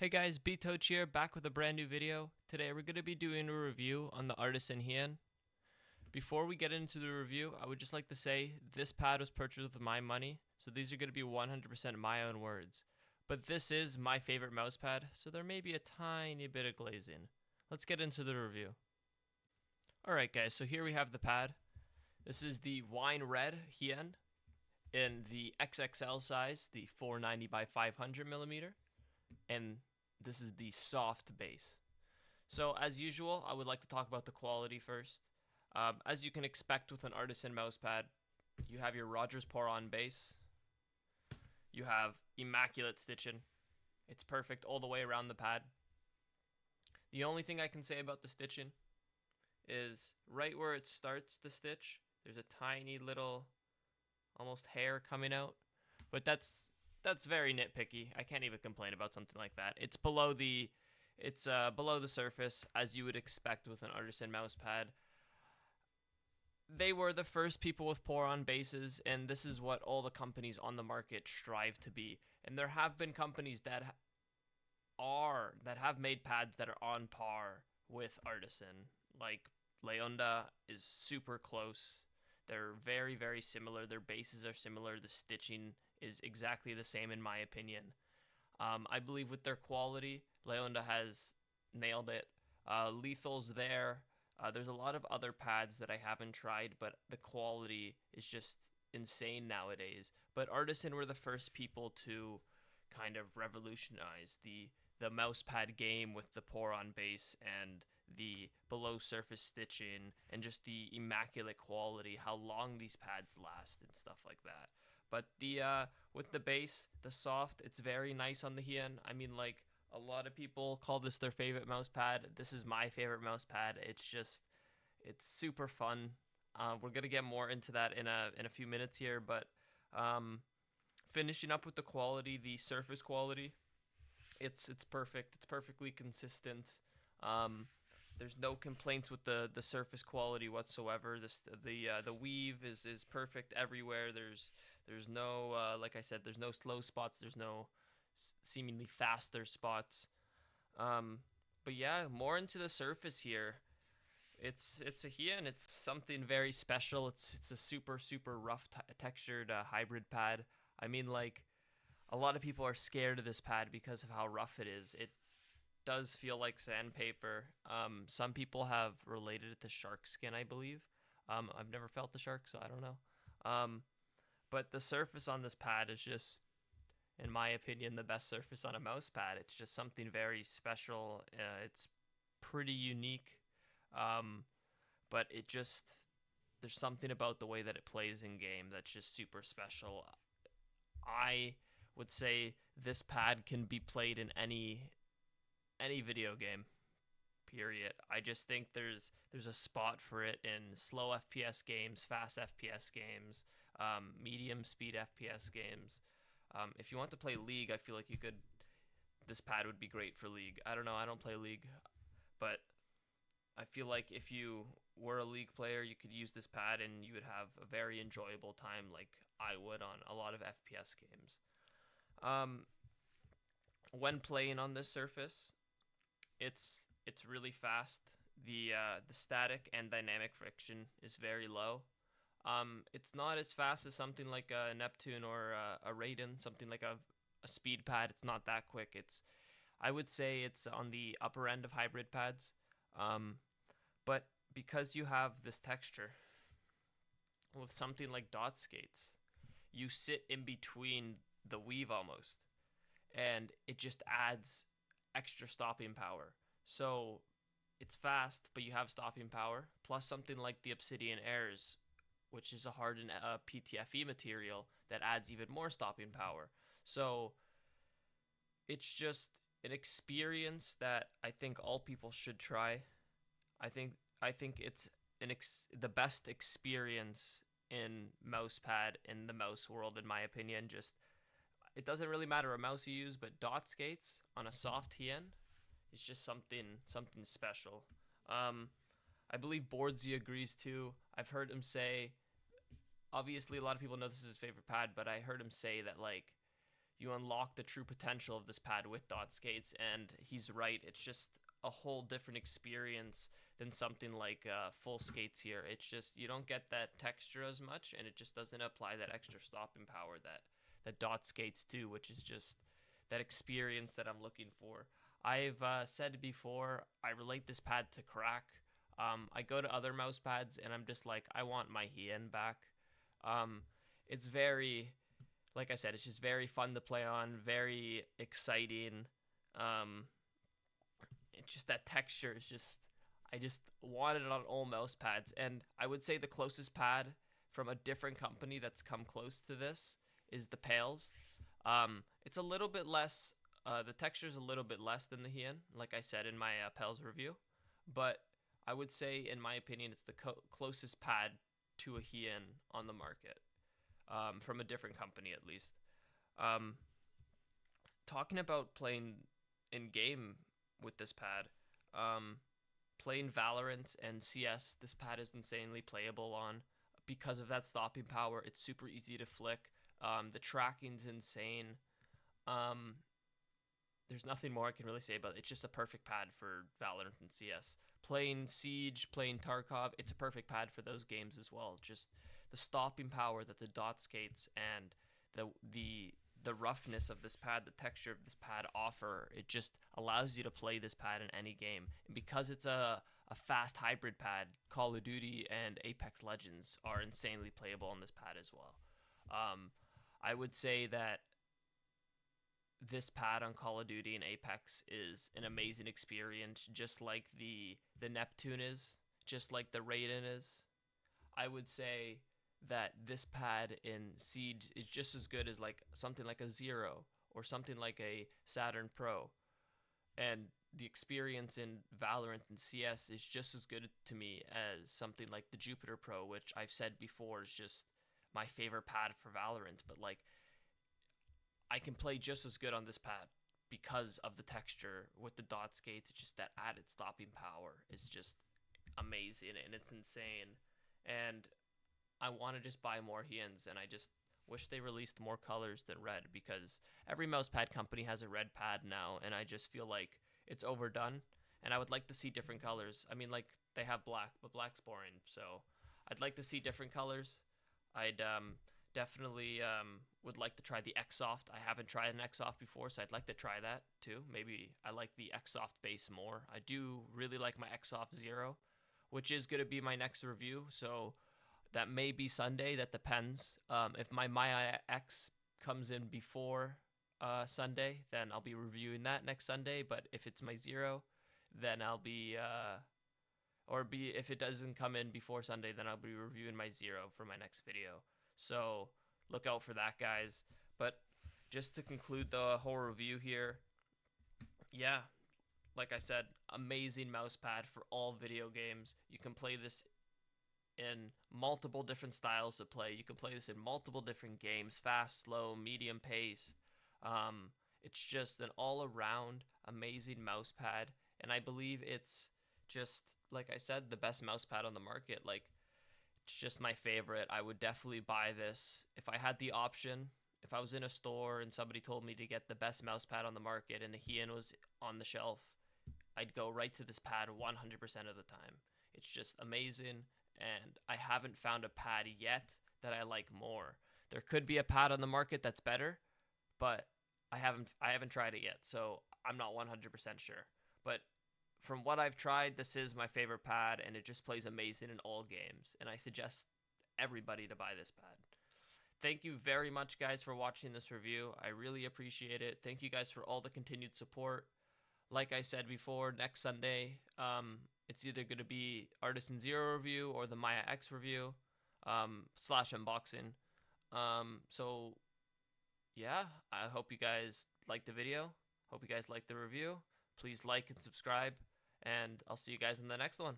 Hey guys, B-Toch here, back with a brand new video. Today we're going to be doing a review on the Artisan Hien. Before we get into the review, I would just like to say this pad was purchased with my money, so these are going to be 100% my own words. But this is my favorite mouse pad, so there may be a tiny bit of glazing. Let's get into the review. Alright guys, so here we have the pad. This is the wine red Hien in the XXL size, the 490 by 500 millimeter, and this is the soft base. So as usual, I would like to talk about the quality first. As you can expect with an Artisan mousepad, you have your Rogers pour-on base. You have immaculate stitching. It's perfect all the way around the pad. The only thing I can say about the stitching is right where it starts the stitch, there's a tiny little almost hair coming out, but that's very nitpicky. I can't even complain about something like that. It's below the surface, as you would expect with an Artisan mousepad. They were the first people with pour-on bases, and this is what all the companies on the market strive to be. And there have been companies that have made pads that are on par with Artisan. Like Leonda is super close. They're very, very similar. Their bases are similar. The stitching is exactly the same in my opinion. I believe with their quality, Leonda has nailed it. Lethal's there. There's a lot of other pads that I haven't tried, but the quality is just insane nowadays. But Artisan were the first people to kind of revolutionize the mouse pad game with the pour-on base and the below surface stitching and just the immaculate quality, how long these pads last and stuff like that. But the with the base, the soft, it's very nice on the Hien. I mean, like, a lot of people call this their favorite mouse pad. This is my favorite mouse pad. It's super fun. We're gonna get more into that in a few minutes here, but finishing up with the quality, the surface quality, it's perfect. It's perfectly consistent. There's no complaints with the surface quality whatsoever. The weave is perfect everywhere. There's no like I said, there's no slow spots. There's no seemingly faster spots. But yeah, more into the surface here. It's a Hien. It's something very special. It's a super rough textured hybrid pad. I mean, like, a lot of people are scared of this pad because of how rough it is. It does feel like sandpaper. Some people have related it to shark skin, I believe. I've never felt the shark, so I don't know. But the surface on this pad is just, in my opinion, the best surface on a mouse pad. It's just something very special. It's pretty unique. But there's something about the way that it plays in game that's just super special. I would say this pad can be played in any video game. Period. I just think there's a spot for it in slow FPS games, fast FPS games, medium speed FPS games. If you want to play League, I feel like this pad would be great for League. I don't know, I don't play League, but I feel like if you were a League player, you could use this pad and you would have a very enjoyable time, like I would on a lot of FPS games. When playing on this surface, it's really fast. The static and dynamic friction is very low. It's not as fast as something like a Neptune or a Raiden, something like a speed pad. It's not that quick. I would say it's on the upper end of hybrid pads. But because you have this texture with something like dot skates, you sit in between the weave almost, and it just adds extra stopping power. So it's fast, but you have stopping power, plus something like the Obsidian Airs, which is a hardened PTFE material that adds even more stopping power. So it's just an experience that I think all people should try. I think it's the best experience in mousepad in the mouse world, in my opinion. Just, it doesn't really matter what mouse you use, but dot skates on a soft Hien is just something special. I believe Boardsy agrees too. I've heard him say, obviously a lot of people know this is his favorite pad, but I heard him say that, like, you unlock the true potential of this pad with dot skates. And he's right, it's just a whole different experience than something like full skates here. It's just you don't get that texture as much, and it just doesn't apply that extra stopping power that dot skates do, which is just that experience that I'm looking for. I've said before, I relate this pad to crack. I go to other mouse pads and I'm just like, I want my Hien back. It's very, like I said, it's just very fun to play on, very exciting. It's just that texture is just, I just wanted it on all mouse pads. And I would say the closest pad from a different company that's come close to this is the Pails. It's a little bit less, the texture is a little bit less than the Hien, like I said in my Pails review. But I would say, in my opinion, it's the closest pad to a Hien on the market, from a different company at least. Talking about playing in game with this pad, playing Valorant and CS, this pad is insanely playable on because of that stopping power. It's super easy to flick. The tracking's insane. There's nothing more I can really say about it. It's just a perfect pad for Valorant and CS. Playing Siege, playing Tarkov, it's a perfect pad for those games as well. Just the stopping power that the dot skates and the roughness of this pad, the texture of this pad offer, it just allows you to play this pad in any game. And because it's a fast hybrid pad, Call of Duty and Apex Legends are insanely playable on this pad as well. I would say that this pad on Call of Duty and Apex is an amazing experience, just like the Neptune is, just like the Raiden is. I would say that this pad in Siege is just as good as like something like a Zero or something like a Saturn Pro. And the experience in Valorant and CS is just as good to me as something like the Jupiter Pro, which I've said before is just my favorite pad for Valorant. But like, I can play just as good on this pad because of the texture with the dot skates. It's just that added stopping power is just amazing and it's insane. And I want to just buy more Hiens, and I just wish they released more colors than red, because every mousepad company has a red pad now, and I just feel like it's overdone. And I would like to see different colors. I mean, like, they have black, but black's boring, so I'd like to see different colors. I'd definitely would like to try the X-Soft. I haven't tried an X-Soft before, so I'd like to try that too. Maybe I like the X-Soft base more. I do really like my X-Soft Zero, which is going to be my next review, so that may be Sunday. That depends. If my Maya X comes in before Sunday, then I'll be reviewing that next Sunday. But if it's my Zero, then I'll be if it doesn't come in before Sunday, then I'll be reviewing my Zero for my next video. So look out for that, guys. But just to conclude the whole review here, yeah, like I said, amazing mouse pad for all video games. You can play this in multiple different styles of play. You can play this in multiple different games, fast, slow, medium pace. It's just an all-around amazing mouse pad, and I believe it's just, like I said, the best mouse pad on the market. Like, it's just my favorite. I would definitely buy this if I had the option. If I was in a store and somebody told me to get the best mouse pad on the market and the Hien was on the shelf, I'd go right to this pad 100% of the time. It's just amazing, and I haven't found a pad yet that I like more. There could be a pad on the market that's better, but I haven't tried it yet, so I'm not 100% sure. But from what I've tried, this is my favorite pad, and it just plays amazing in all games, and I suggest everybody to buy this pad. Thank you very much, guys, for watching this review. I really appreciate it. Thank you guys for all the continued support. Like I said before, next Sunday, it's either going to be Artisan Zero review or the Maya X review, slash unboxing. So, yeah, I hope you guys liked the video. Hope you guys liked the review. Please like and subscribe, and I'll see you guys in the next one.